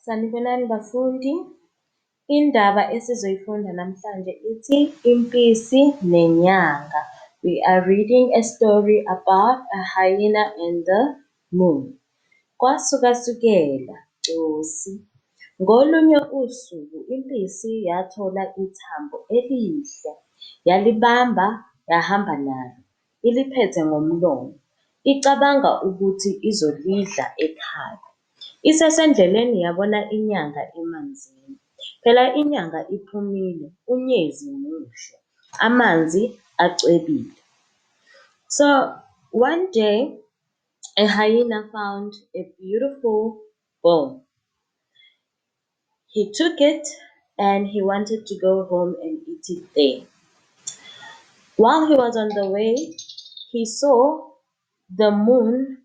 Sanibonani bafundi. Indaba esizoyifunda namhlanje ithi Impisi Nenyanga. We are reading a story about a hyena and the moon. Kwasukasukela, Cosi. Ngolunye usuku impisi yathola ithambo elihle, yalibamba yahamba nalo, iliphethe ngomlomo, icabanga ukuthi izolidla ekhaya. Isesendleleni yabona inyanga emanzini. Phela inyanga iphumile, unyezi muhle, amanzi acwebile. So one day a hyena found a beautiful bone. He took it and he wanted to go home and eat it there. While he was on the way, he saw the moon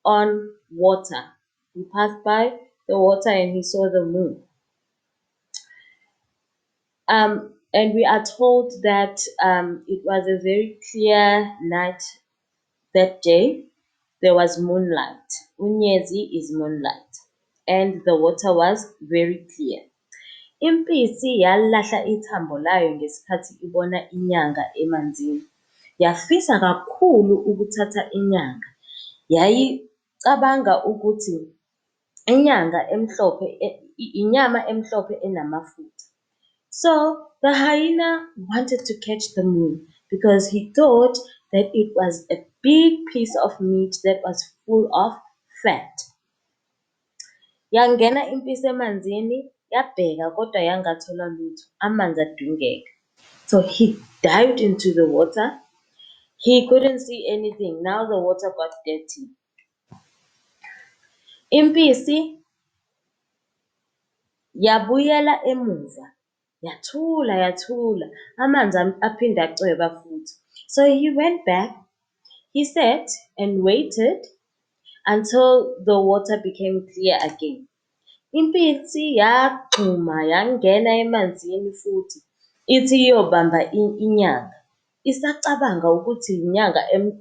on water. He passed by the water and he saw the moon. And we are told that it was a very clear night that day. There was moonlight. Unyezi is moonlight. And the water was very clear. Impisi yalahla ithambo layo ngesikhathi ibona inyanga emanzini. Yafisa kakhulu ukuthatha inyanga. Yayicabanga ukuthi inyanga emhlophe, inyama emhlophe enamafutha. So the hyena wanted to catch the moon because he thought that it was a big piece of meat that was full of fat. Yangena impisi emanzini, yabheka kodwa yangathola lutho, amanzi adungeka. So he dived into the water. He couldn't see anything. Now the water got dirty. Impisi yabuyela emuva. Yathula, amanzi aphinde acweba futhi. So he went back, he sat and waited until the water became clear again. Impisi yagxuma yangena emanzini futhi ithi iyobamba inyanga. Isacabanga ukuthi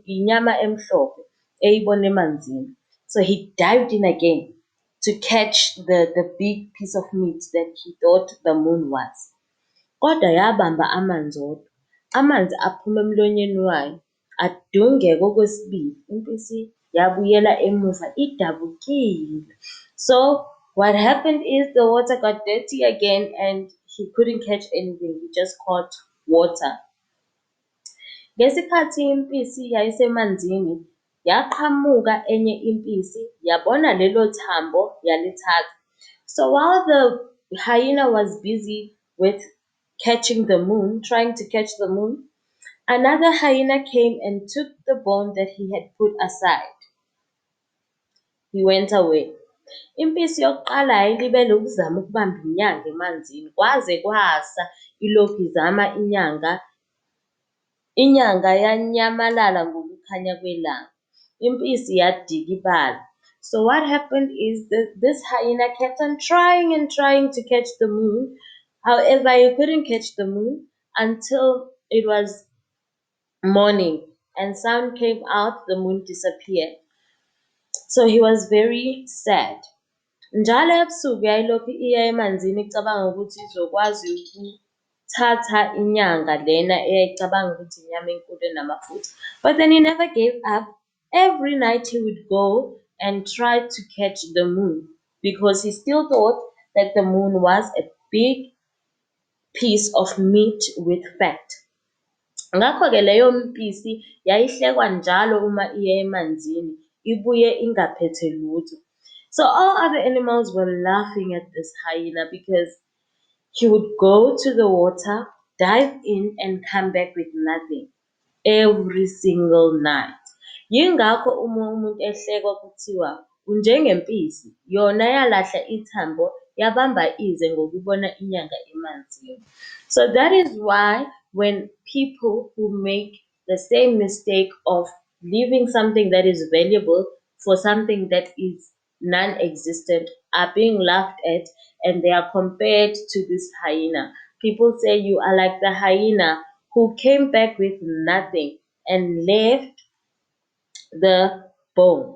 inyama emhlophe eyibona emanzini. So he dived in again to catch the big piece of meat that he thought the moon was. Kodwa yabamba amanzi wodwa. Amanzi aphuma emlonyeni wayo, adungeka okwesibili. Impisi yabuyela emuva idabukile. So what happened is the water got dirty again and he couldn't catch anything. He just caught water. Ngesikhathi impisi yayisemanzini, yaqhamuka enye impisi, yabona lelo thambo, yalithatha. So while the hyena was busy with catching the moon, trying to catch the moon, another hyena came and took the bone that he had put aside. He went away. Impisi yokuqala yayilibele ukuzama ukubamba inyanga emanzini, kwaze kwasa ilokhu izama inyanga. Inyanga yanyamalala ngokukhanya kwelanga. Impisi yadika ibala. So what happened is that this hyena kept on trying and trying to catch the moon. However, he couldn't catch the moon until it was morning and sun came out, the moon disappeared. So he was very sad. Njalo ebusuku yayilokhu iya emanzini icabanga ukuthi izokwazi ukuthatha inyanga lena eyayicabanga ukuthi inyama enkulu enamafutha. But then he never gave up. Every night he would go and try to catch the moon because he still thought that the moon was a big piece of meat with fat. Ngakho-ke leyo mpisi yayihlekwa njalo uma iya emanzini, ibuye ingaphethe lutho. So all other animals were laughing at this hyena because he would go to the water, dive in, and come back with nothing every single night. Yingakho uma umuntu ehlekwa kuthiwa unjengempisi, yona yalahla ithambo, yabamba ize ngokubona inyanga emanzini. So that is why when people who make the same mistake of leaving something that is valuable for something that is non-existent are being laughed at and they are compared to this hyena. People say you are like the hyena who came back with nothing and left the bone.